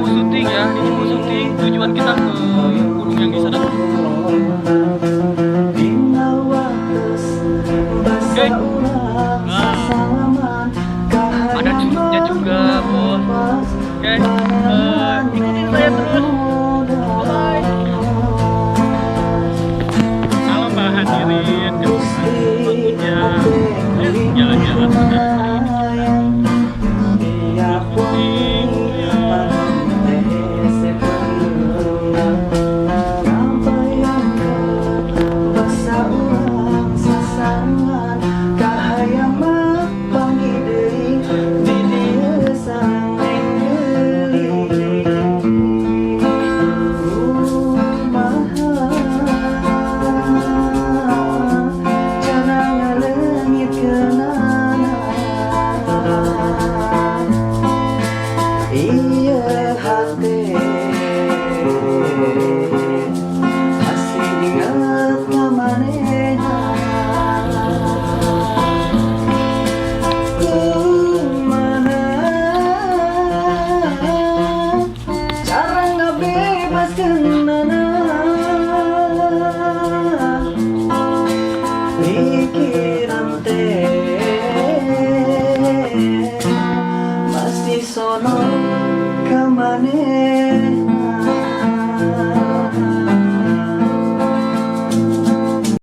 mau syuting ya, ini mau syuting. Tujuan kita ke gunung yang di sana. Oke. Nah, ada curugnya juga, bos. Oke, ikutin saya terus. Bye. Halo Mbak hadirin, waktunya jalan-jalan sudah hari ini kita syuting ya. Iya hati masih ingat kamanehna kumaha cara ngabebaskeunana pikiran teh